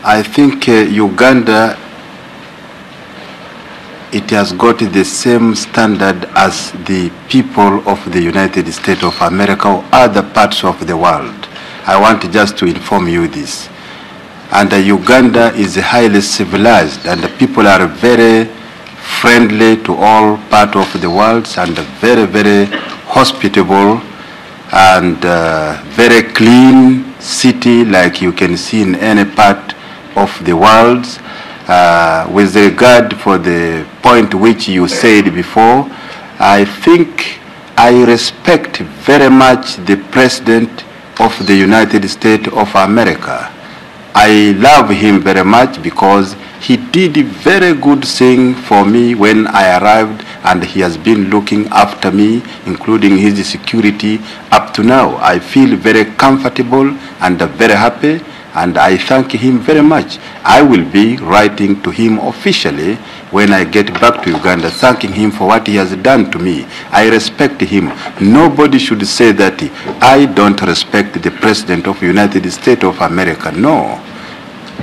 I think Uganda, it has got the same standard as the people of the United States of America or other parts of the world. I want just to inform you this. And Uganda is highly civilized, and the people are very friendly to all parts of the world, and very, very hospitable, and very clean city like you can see in any part of the world. With regard for the point which you said before, I think I respect very much the President of the United States of America. I love him very much because he did a very good thing for me when I arrived, and he has been looking after me, including his security up to now. I feel very comfortable and very happy, and I thank him very much. I will be writing to him officially when I get back to Uganda, thanking him for what he has done to me. I respect him. Nobody should say that I don't respect the President of the United States of America. No.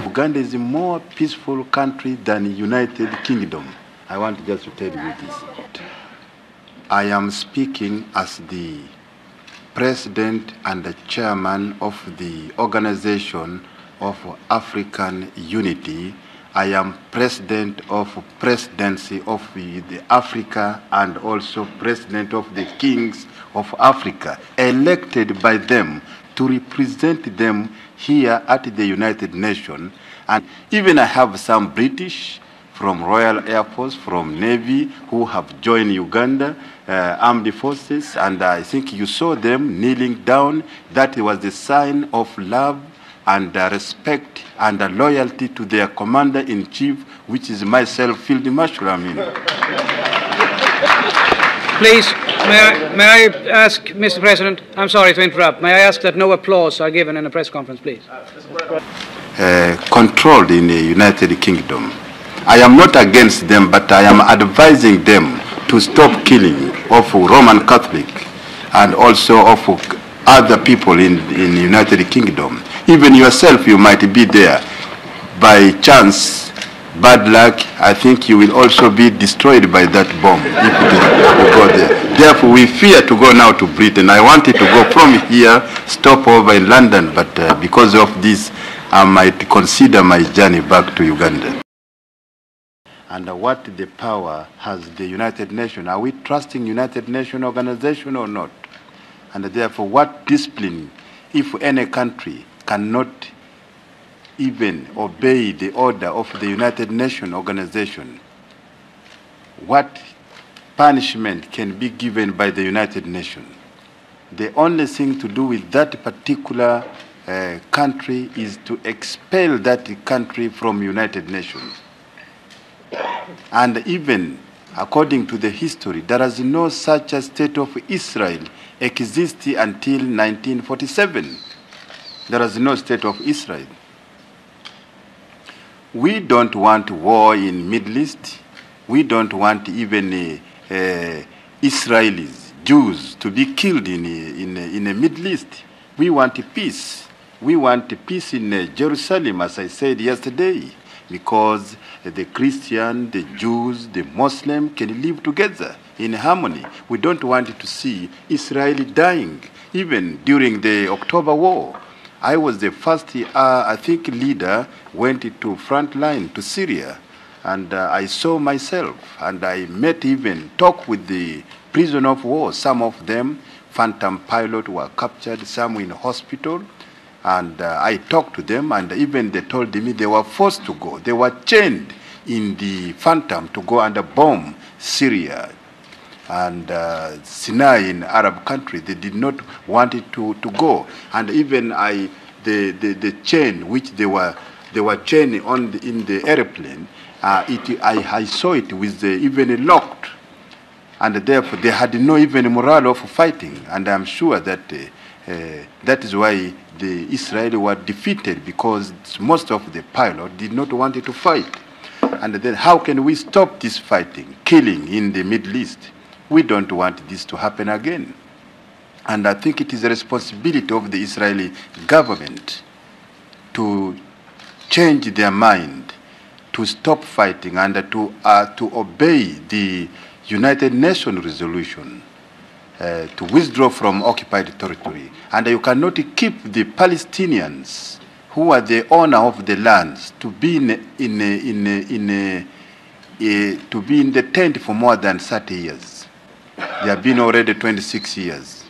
Uganda is a more peaceful country than the United Kingdom. I want just to tell you this. I am speaking as the President and the Chairman of the Organization of African Unity. I am President of Presidency of the Africa, and also President of the Kings of Africa, elected by them to represent them here at the United Nations. And even I have some British from Royal Air Force, from Navy, who have joined Uganda Armed Forces, and I think you saw them kneeling down. That was the sign of love and respect and loyalty to their Commander-in-Chief, which is myself, Field Marshal Amin. Please, may I ask, Mr. President, I'm sorry to interrupt, may I ask that no applause are given in a press conference, please? Controlled in the United Kingdom. I am not against them, but I am advising them to stop killing of Roman Catholic and also of other people in the United Kingdom. Even yourself, you might be there. By chance, bad luck, I think you will also be destroyed by that bomb if you go there. Therefore, we fear to go now to Britain. I wanted to go from here, stop over in London, but because of this, I might consider my journey back to Uganda. And what the power has the United Nations? Are we trusting United Nations organization or not? And therefore, what discipline, if any country cannot even obey the order of the United Nations organization, what punishment can be given by the United Nations? The only thing to do with that particular country is to expel that country from United Nations. And even according to the history, there is no such a state of Israel existed until 1947. There is no state of Israel. We don't want war in Middle East. We don't want even Israelis, Jews, to be killed in the Middle East. We want peace. We want peace in Jerusalem, as I said yesterday, because the Christian, the Jews, the Muslim can live together in harmony. We don't want to see Israel dying. Even during the October War, I was the first, I think, leader went to front line to Syria, and I saw myself, and I met even, talked with the prisoners of war. Some of them, phantom pilots, were captured, some in hospital. And I talked to them, and even they told me they were forced to go. They were chained in the Phantom to go and bomb Syria and Sinai in Arab country. They did not want it to go. And even the chain which they were chained in the airplane, I saw it with even locked. And therefore they had no even morale of fighting. And I'm sure that that is why the Israelis were defeated, because most of the pilots did not want to fight. And then how can we stop this fighting, killing in the Middle East? We don't want this to happen again. And I think it is a responsibility of the Israeli government to change their mind, to stop fighting, and to obey the United Nations resolution, to withdraw from occupied territory. And you cannot keep the Palestinians, who are the owner of the lands, to be to be in the tent for more than 30 years. They have been already 26 years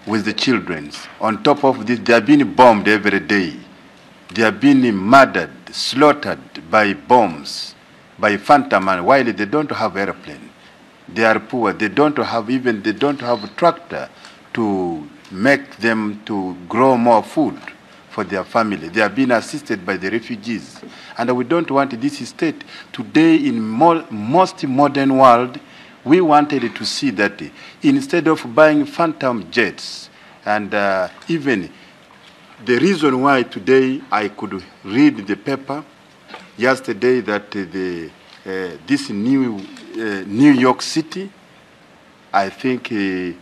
with the children. On top of this, they have been bombed every day. They have been murdered, slaughtered by bombs, by phantom, and while they don't have airplane. They are poor. They don't have a tractor to make them to grow more food for their family. They are being assisted by the refugees. And we don't want this state. Today, in most modern world, we wanted to see that instead of buying phantom jets, and even the reason why today I could read the paper yesterday that this New York City, I think the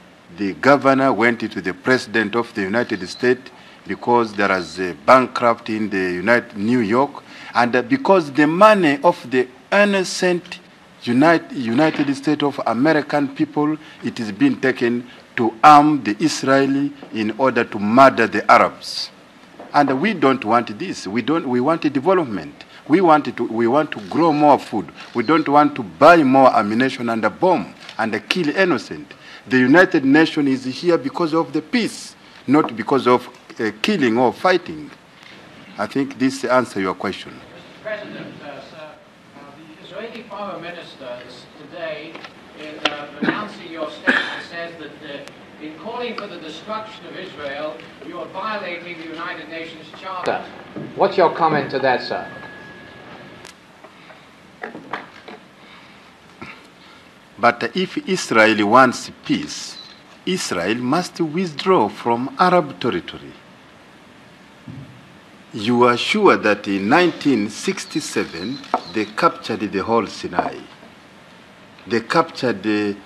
governor went to the president of the United States because there is a bankrupt in the New York, and because the money of the innocent United States of American people, it is being taken to arm the Israeli in order to murder the Arabs. And we don't want this. We want a development. We want to grow more food. We don't want to buy more ammunition and a bomb and kill innocent. The United Nations is here because of the peace, not because of killing or fighting. I think this answers your question. Mr. President, sir, the Israeli Foreign Minister today, in announcing your statement, says that in calling for the destruction of Israel, you are violating the United Nations Charter. What's your comment to that, sir? But if Israel wants peace, Israel must withdraw from Arab territory. You are sure that in 1967, they captured the whole Sinai. They captured the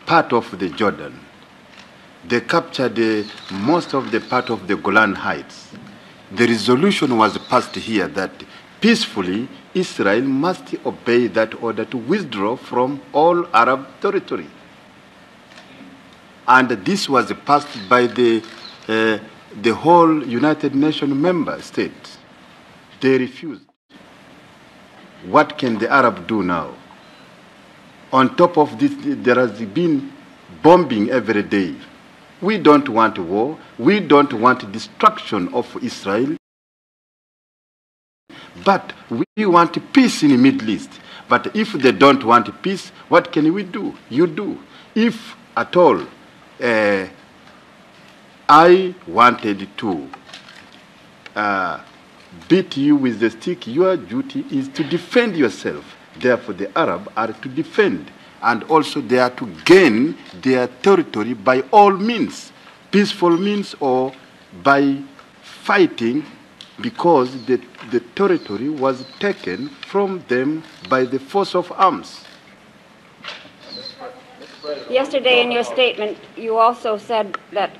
part of the Jordan. They captured most of the part of the Golan Heights. The resolution was passed here that peacefully Israel must obey that order to withdraw from all Arab territory. And this was passed by the whole United Nations member states. They refused. What can the Arab do now? On top of this, there has been bombing every day. We don't want war. We don't want destruction of Israel. But we want peace in the Middle East. But if they don't want peace, what can we do? You do. If at all I wanted to beat you with the stick, your duty is to defend yourself. Therefore, the Arab are to defend. And also they are to gain their territory by all means, peaceful means or by fighting, because the territory was taken from them by the force of arms. Yesterday in your statement, you also said that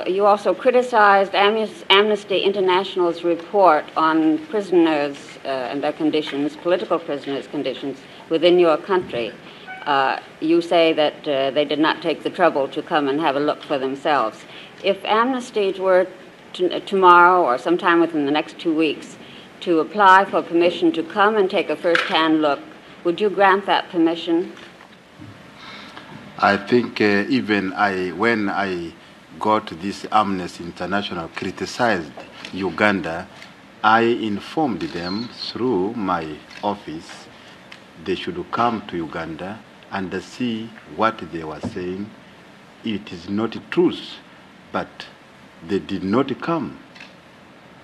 you also criticized Amnesty International's report on prisoners and their conditions, political prisoners' conditions within your country. You say that they did not take the trouble to come and have a look for themselves. If Amnesty were tomorrow or sometime within the next 2 weeks to apply for permission to come and take a first-hand look, would you grant that permission? I think even when I got this Amnesty International criticized Uganda, I informed them through my office they should come to Uganda and see what they were saying. It is not truth, but they did not come.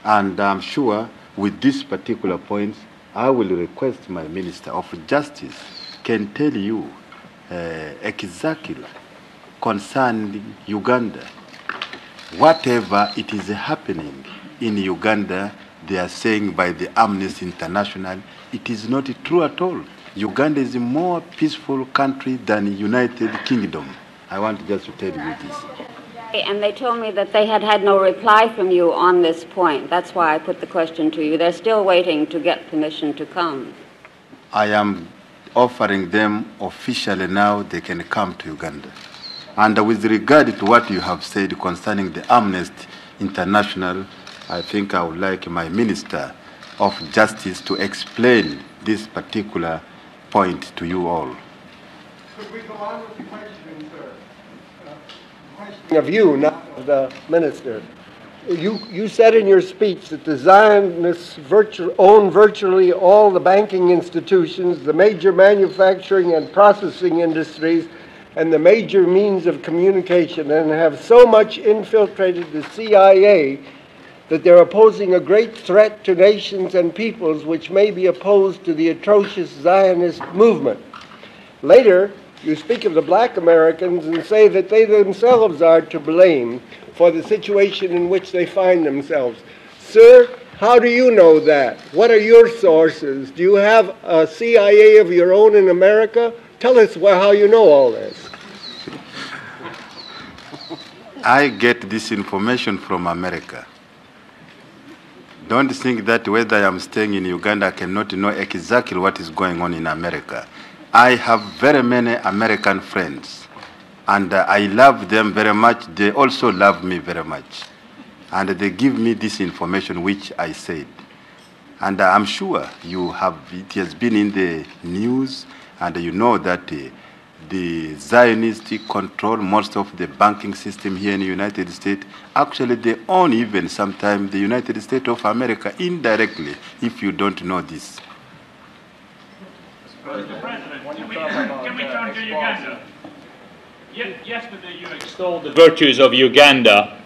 And I'm sure with this particular point, I will request my Minister of Justice can tell you exactly concerning Uganda. Whatever it is happening in Uganda, they are saying by the Amnesty International, it is not true at all. Uganda is a more peaceful country than the United Kingdom. I want just to tell you this. And they told me that they had had no reply from you on this point. That's why I put the question to you. They're still waiting to get permission to come. I am offering them officially now they can come to Uganda. And with regard to what you have said concerning the Amnesty International, I think I would like my Minister of Justice to explain this particular point to you all. Could we go on with the question, sir? Question of you, not of the Minister. You said in your speech that the Zionists own virtually all the banking institutions, the major manufacturing and processing industries, and the major means of communication, and have so much infiltrated the CIA that they're posing a great threat to nations and peoples which may be opposed to the atrocious Zionist movement. Later, you speak of the black Americans and say that they themselves are to blame for the situation in which they find themselves. Sir, how do you know that? What are your sources? Do you have a CIA of your own in America? Tell us how you know all this. I get this information from America. Don't think that whether I am staying in Uganda, I cannot know exactly what is going on in America. I have very many American friends, and I love them very much. They also love me very much. And they give me this information which I said. And I'm sure it has been in the news, and you know that the Zionists control most of the banking system here in the United States. Actually, they own even sometimes the United States of America indirectly, if you don't know this. Mr. President, can we turn to Uganda? Yesterday you extolled the virtues of Uganda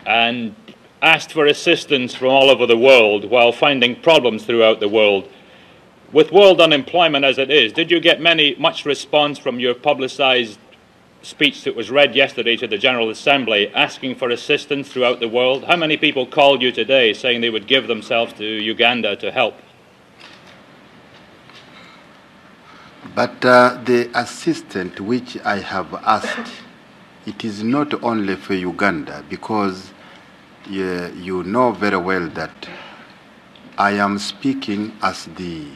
and asked for assistance from all over the world while finding problems throughout the world. With world unemployment as it is, did you get much response from your publicized speech that was read yesterday to the General Assembly asking for assistance throughout the world? How many people called you today saying they would give themselves to Uganda to help? But the assistance which I have asked, it is not only for Uganda, because you know very well that I am speaking as the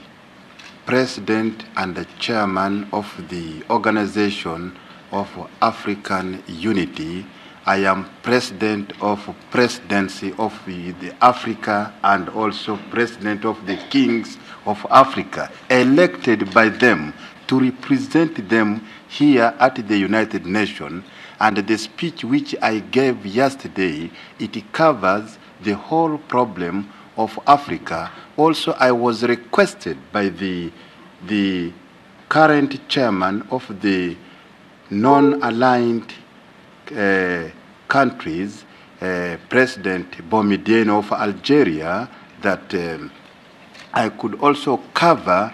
President and the Chairman of the Organization of African Unity. I am President of Presidency of the Africa and also President of the Kings of Africa, elected by them to represent them here at the United Nations. And the speech which I gave yesterday, it covers the whole problem of Africa. Also, I was requested by the current chairman of the non-aligned countries, President Boumediene of Algeria, that I could also cover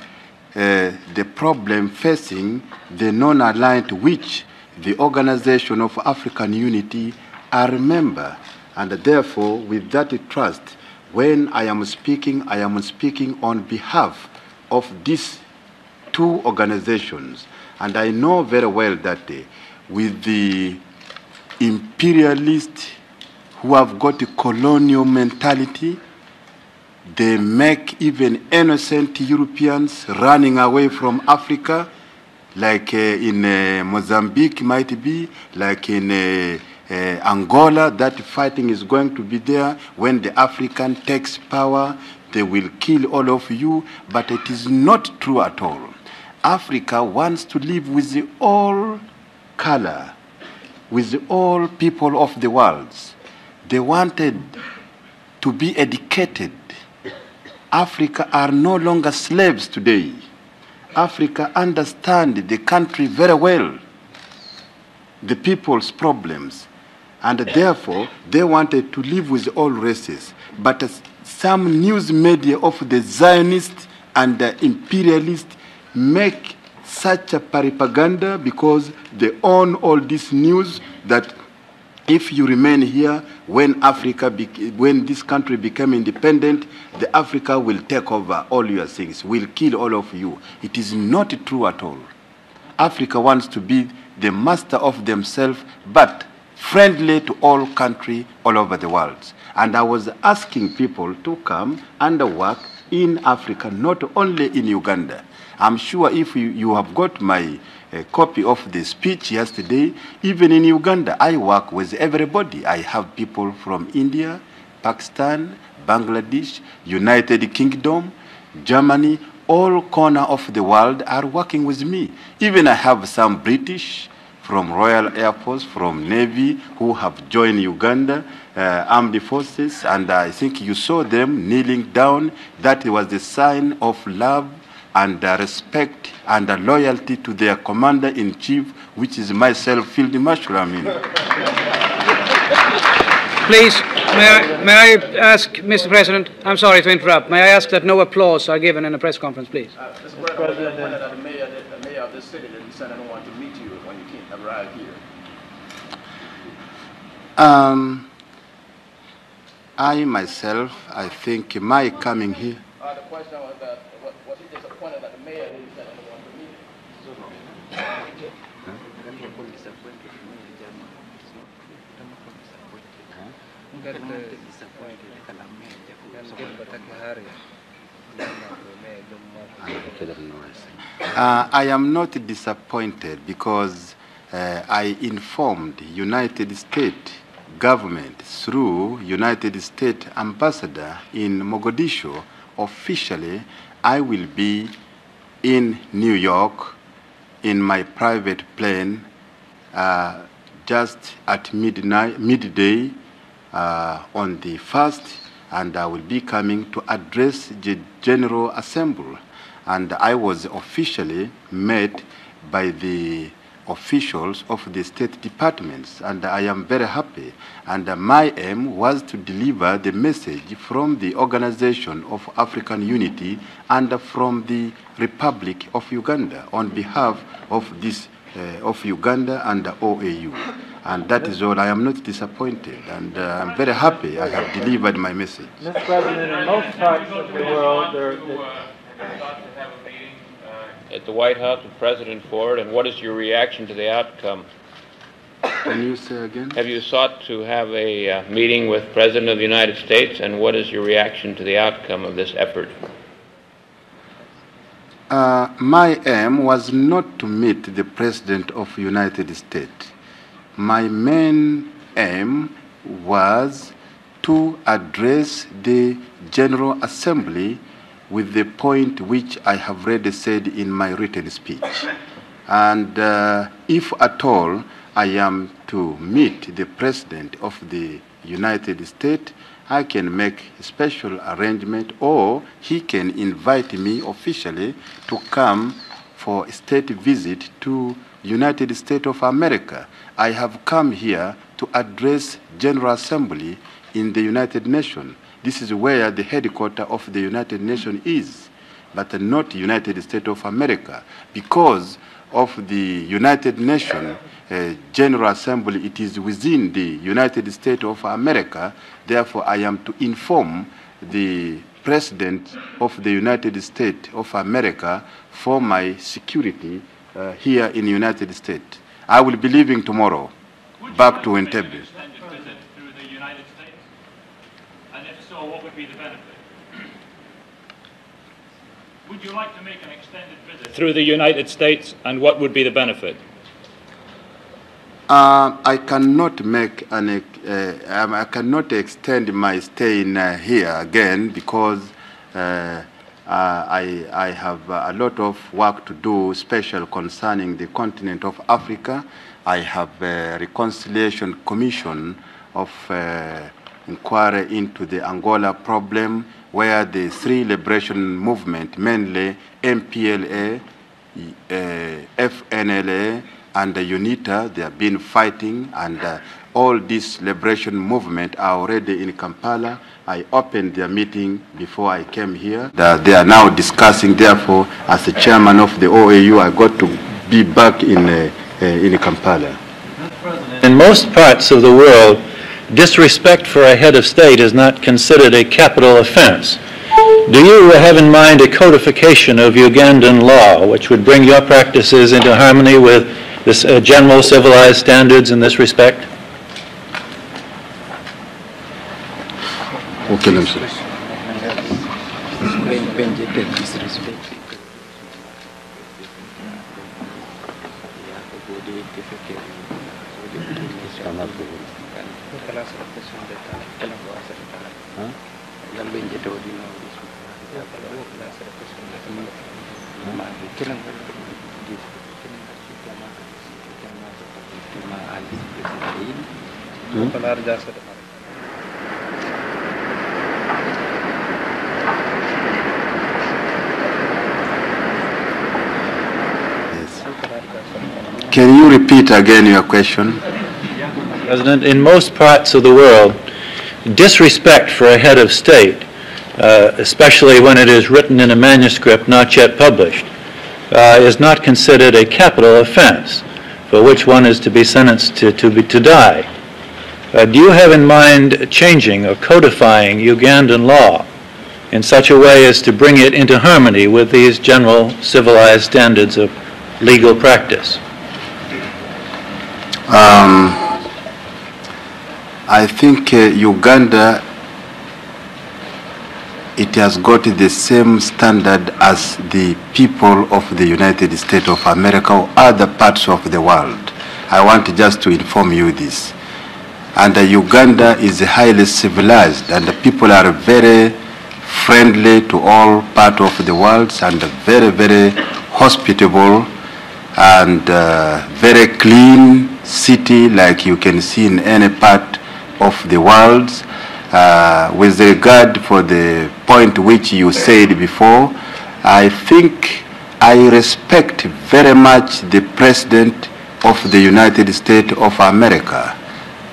the problem facing the non-aligned, which the Organization of African Unity are a member. And therefore, with that trust, when I am speaking on behalf of these two organizations. And I know very well that with the imperialists who have got a colonial mentality, they make even innocent Europeans running away from Africa, like in Mozambique might be, like in Angola, that fighting is going to be there. When the African takes power, they will kill all of you, but it is not true at all. Africa wants to live with all color, with all people of the world. They wanted to be educated. Africa are no longer slaves today. Africa understand the country very well, the people's problems, and therefore they wanted to live with all races. But some news media of the Zionists and the imperialists make such a propaganda because they own all this news that if you remain here, when this country became independent, the Africa will take over all your things, will kill all of you. It is not true at all. Africa wants to be the master of themselves, but friendly to all countries all over the world. And I was asking people to come and work in Africa, not only in Uganda. I'm sure if you have got my copy of the speech yesterday, even in Uganda, I work with everybody. I have people from India, Pakistan, Bangladesh, United Kingdom, Germany, all corners of the world are working with me. Even I have some British from Royal Air Force, from Navy, who have joined Uganda Armed Forces, and I think you saw them kneeling down. That was the sign of love and respect and loyalty to their commander-in-chief, which is myself, Field Marshal Amin. Please, may I ask, Mr. President, I'm sorry to interrupt, may I ask that no applause are given in a press conference, please? Mr. President, the mayor of this city that said I don't want to meet you when you can't arrive here. I myself, I think my coming here. The question was that, was he disappointed that the mayor didn't say I don't want to meet you? I am not disappointed because I informed United States government through United States ambassador in Mogadishu. Officially, I will be in New York in my private plane just at midday on the 1st, and I will be coming to address the General Assembly. And I was officially met by the officials of the state departments, and I am very happy. And my aim was to deliver the message from the Organization of African Unity and from the Republic of Uganda on behalf of this of Uganda and the OAU. And that is all. I am not disappointed, and I'm very happy I have delivered my message. Mr. President, in most parts of the world, at the White House with President Ford, and what is your reaction to the outcome? Can you say again? Have you sought to have a meeting with President of the United States, and what is your reaction to the outcome of this effort? My aim was not to meet the President of the United States. My main aim was to address the General Assembly with the point which I have already said in my written speech. And if at all I am to meet the President of the United States, I can make a special arrangement, or he can invite me officially to come for a state visit to United States of America. I have come here to address General Assembly in the United Nations. This is where the headquarters of the United Nations is, but not United States of America. Because of the United Nations General Assembly, it is within the United States of America. Therefore, I am to inform the President of the United States of America for my security here in the United States. I will be leaving tomorrow back to Entebbe. What would be the benefit? Would you like to make an extended visit through the United States, and what would be the benefit? I cannot make an. I cannot extend my stay in here again because I have a lot of work to do, special concerning the continent of Africa. I have a reconciliation commission of inquiry into the Angola problem, where the three liberation movement, mainly MPLA, FNLA, and UNITA, they have been fighting, and all these liberation movement are already in Kampala. I opened their meeting before I came here. They are now discussing, therefore, as the chairman of the OAU, I got to be back in Kampala. in most parts of the world, disrespect for a head of state is not considered a capital offense. Do you have in mind a codification of Ugandan law which would bring your practices into harmony with this general civilized standards in this respect? kill himself. Can you repeat again your question? President, in most parts of the world, disrespect for a head of state, especially when it is written in a manuscript not yet published, is not considered a capital offense for which one is to be sentenced to die. Do you have in mind changing or codifying Ugandan law in such a way as to bring it into harmony with these general civilized standards of legal practice? I think Uganda, it has got the same standard as the people of the United States of America or other parts of the world. I want just to inform you this. And Uganda is highly civilized, and the people are very friendly to all parts of the world, and very, very hospitable, and very clean city like you can see in any part of the world. With regard for the point which you said before, I think I respect very much the President of the United States of America.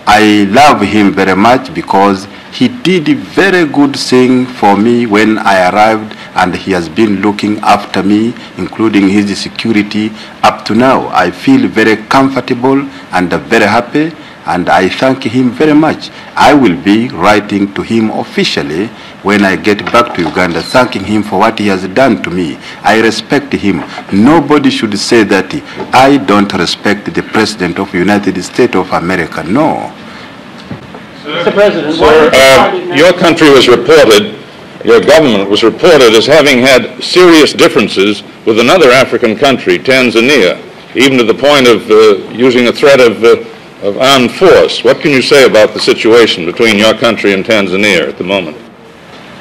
I love him very much because he did a very good thing for me when I arrived, and he has been looking after me, including his security up to now. I feel very comfortable and very happy, and I thank him very much. I will be writing to him officially when I get back to Uganda, thanking him for what he has done to me. I respect him. Nobody should say that I don't respect the President of the United States of America. No. Mr. President, your country was reported, your government was reported as having had serious differences with another African country, Tanzania, even to the point of using a threat of armed force. What can you say about the situation between your country and Tanzania at the moment?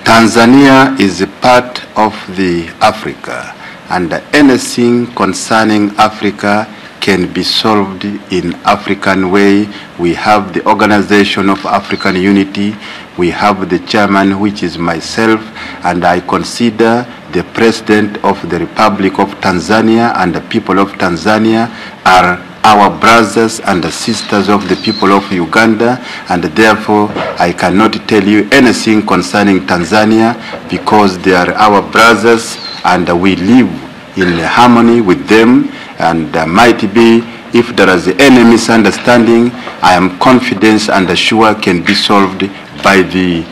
Tanzania is a part of the Africa, and anything concerning Africa can be solved in African way. We have the Organization of African Unity. We have the chairman, which is myself, and I consider the President of the Republic of Tanzania and the people of Tanzania are our brothers and sisters of the people of Uganda, and therefore I cannot tell you anything concerning Tanzania because they are our brothers and we live in harmony with them, and might be if there is any misunderstanding, I am confident and sure can be solved by the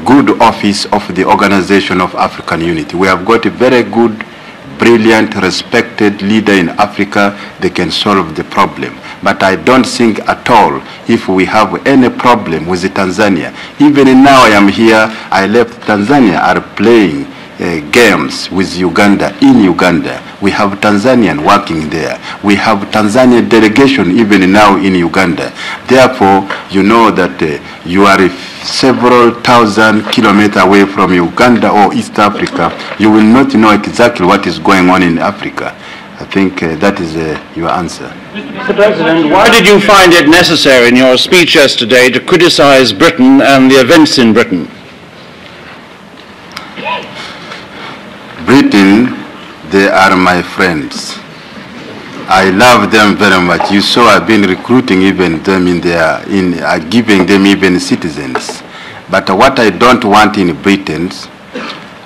good office of the Organization of African Unity. We have got a very good, brilliant, respected leader in Africa. They can solve the problem. But I don't think at all if we have any problem with Tanzania. Even now I am here, I left Tanzania, are playing games with Uganda in Uganda. We have Tanzanian working there. We have Tanzanian delegation even now in Uganda. Therefore, you know that you are several thousand kilometers away from Uganda or East Africa. You will not know exactly what is going on in Africa. I think that is your answer. Mr. President, why did you find it necessary in your speech yesterday to criticize Britain and the events in Britain? Britain, they are my friends. I love them very much. You saw I've been recruiting even them giving them even citizens. But what I don't want in Britain,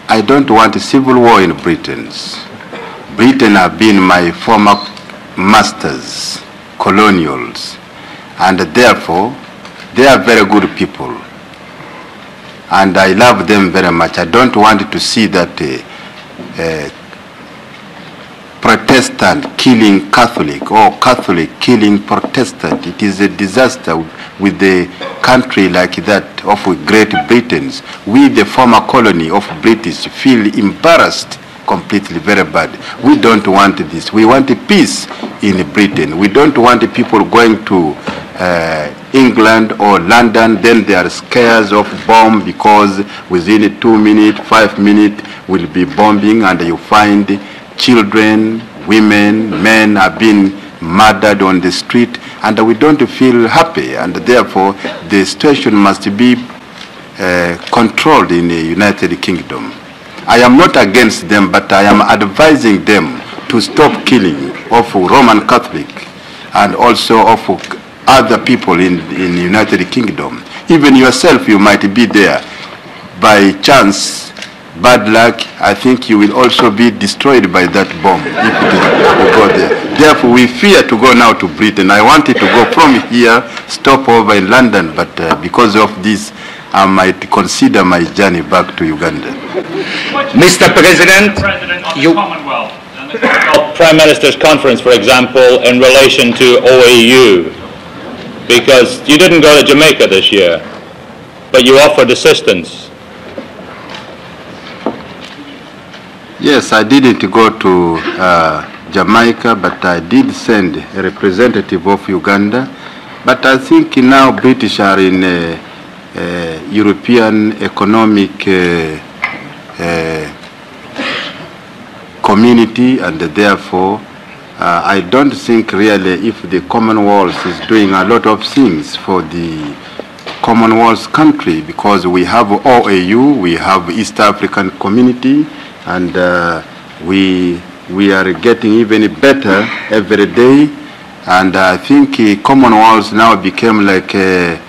I don't want a civil war in Britain. Britain have been my former masters, colonials, and therefore they are very good people. And I love them very much. I don't want to see that Protestant killing Catholic or Catholic killing Protestant. It is a disaster with the country like that of Great Britain. We, the former colony of British, feel embarrassed completely, very bad. We don't want this. We want peace in Britain. We don't want people going to England or London, then they are scared of bomb because within 2 minutes, 5 minutes will be bombing, and you find children, women, men are being murdered on the street, and we don't feel happy, and therefore the situation must be controlled in the United Kingdom. I am not against them, but I am advising them to stop killing of Roman Catholic and also of other people in the United Kingdom. Even yourself, you might be there. By chance, bad luck, I think you will also be destroyed by that bomb if you go there. Therefore, we fear to go now to Britain. I wanted to go from here, stop over in London, but because of this, I might consider my journey back to Uganda. Mr. President, you... Commonwealth, and the Prime Minister's Conference, for example, in relation to OAU, because you didn't go to Jamaica this year, but you offered assistance. Yes, I didn't go to Jamaica, but I did send a representative of Uganda. But I think now British are in European Economic Community, and therefore I don't think really if the Commonwealth is doing a lot of things for the Commonwealth country, because we have OAU, we have East African Community, and we are getting even better every day. And I think Commonwealth now became like a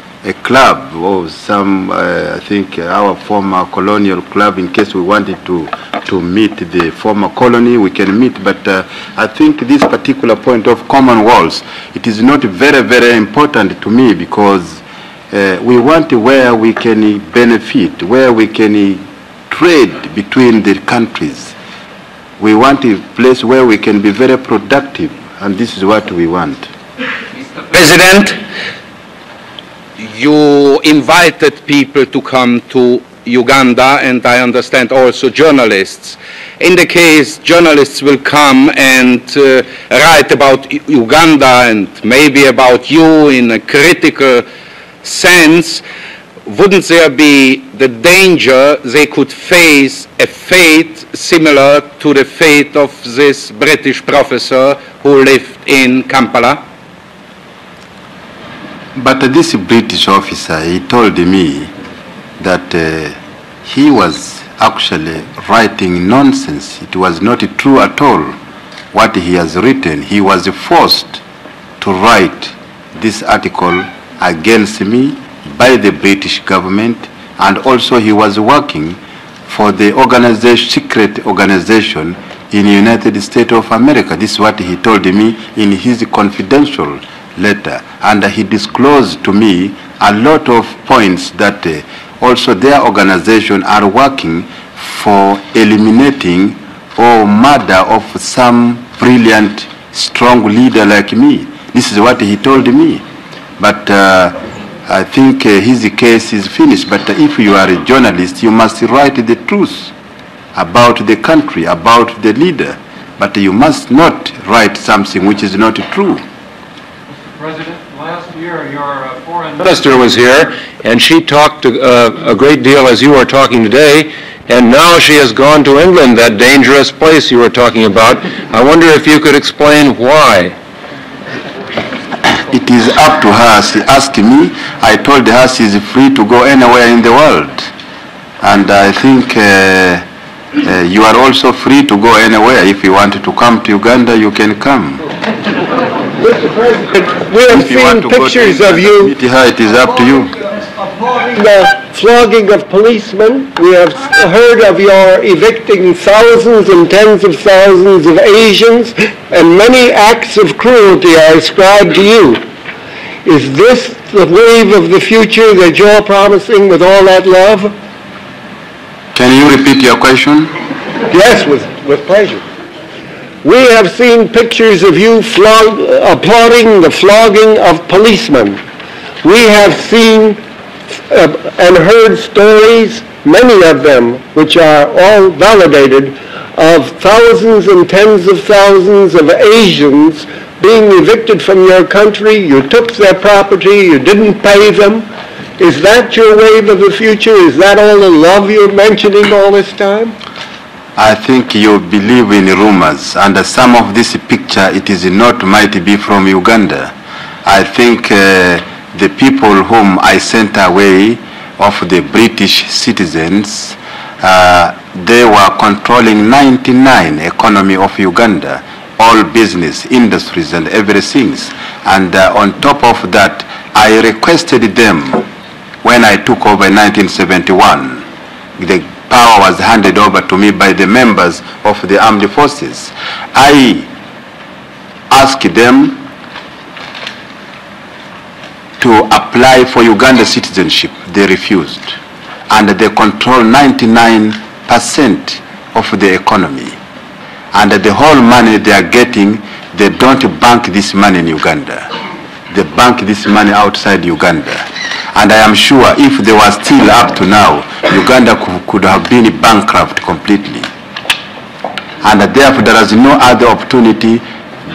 club or some, I think our former colonial club, in case we wanted to meet the former colony, we can meet. But I think this particular point of Commonwealth, it is not very, very important to me, because we want where we can benefit, where we can trade between the countries. We want a place where we can be very productive, and this is what we want. Mr. President, you invited people to come to Uganda, and I understand also journalists. In the case journalists will come and write about Uganda and maybe about you in a critical sense, wouldn't there be the danger they could face a fate similar to the fate of this British professor who lived in Kampala? But this British officer, he told me that he was actually writing nonsense. It was not true at all what he has written. He was forced to write this article against me by the British government, and also he was working for the secret organization in the United States of America. This is what he told me in his confidential letter, and he disclosed to me a lot of points that also their organization are working for eliminating or murder of some brilliant, strong leader like me. This is what he told me. But I think his case is finished. But if you are a journalist, you must write the truth about the country, about the leader. But you must not write something which is not true. President, last year your foreign minister was here, and she talked a great deal as you are talking today, and now she has gone to England, that dangerous place you were talking about. I wonder if you could explain why. It is up to her. She asked me. I told her she is free to go anywhere in the world. And I think you are also free to go anywhere. If you want to come to Uganda, you can come. Mr. President, we have seen pictures of you. It is up to you. The flogging of policemen. We have heard of your evicting thousands and tens of thousands of Asians, and many acts of cruelty are ascribed to you. Is this the wave of the future that you're promising with all that love? Can you repeat your question? Yes, with pleasure. We have seen pictures of you applauding the flogging of policemen. We have seen and heard stories, many of them, which are all validated, of thousands and tens of thousands of Asians being evicted from your country. You took their property, you didn't pay them. Is that your wave of the future? Is that all the love you're mentioning all this time? I think you believe in rumors, and some of this picture, it is not might be from Uganda. I think the people whom I sent away of the British citizens, they were controlling 99 economy of Uganda, all business, industries and everything. And on top of that, I requested them when I took over in 1971. The power was handed over to me by the members of the armed forces. I asked them to apply for Uganda citizenship. They refused. And they control 99% of the economy. And the whole money they are getting, they don't bank this money in Uganda. They bank this money outside Uganda. And I am sure if they were still up to now, Uganda could have been bankrupt completely. And therefore there is no other opportunity.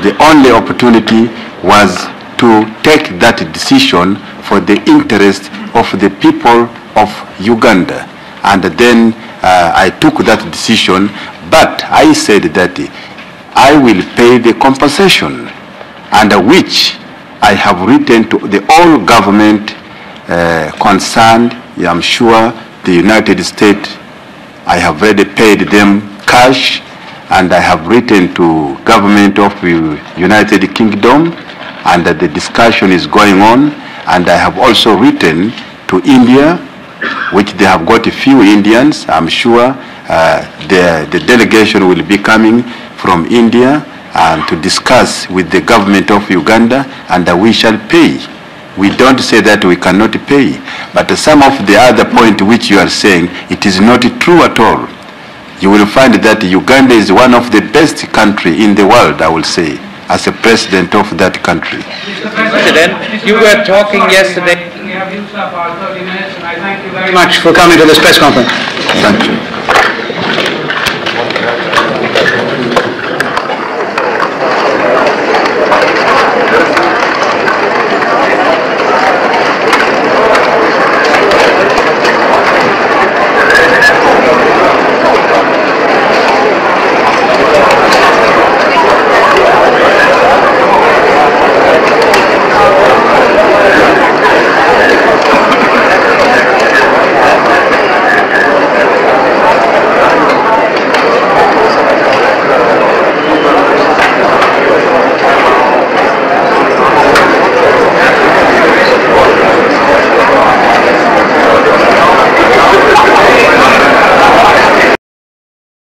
The only opportunity was to take that decision for the interest of the people of Uganda. And then I took that decision, but I said that I will pay the compensation, and which I have written to the all government concerned. I'm sure the United States, I have already paid them cash, and I have written to government of the United Kingdom, and the discussion is going on. And I have also written to India, which they have got a few Indians. I'm sure the delegation will be coming from India to discuss with the government of Uganda, and we shall pay. We don't say that we cannot pay, but some of the other point which you are saying, it is not true at all. You will find that Uganda is one of the best country in the world, I will say, as a president of that country. Mr. President, you were talking yesterday. We have used up our 30 minutes, and I thank you very much for coming to this press conference. Thank you.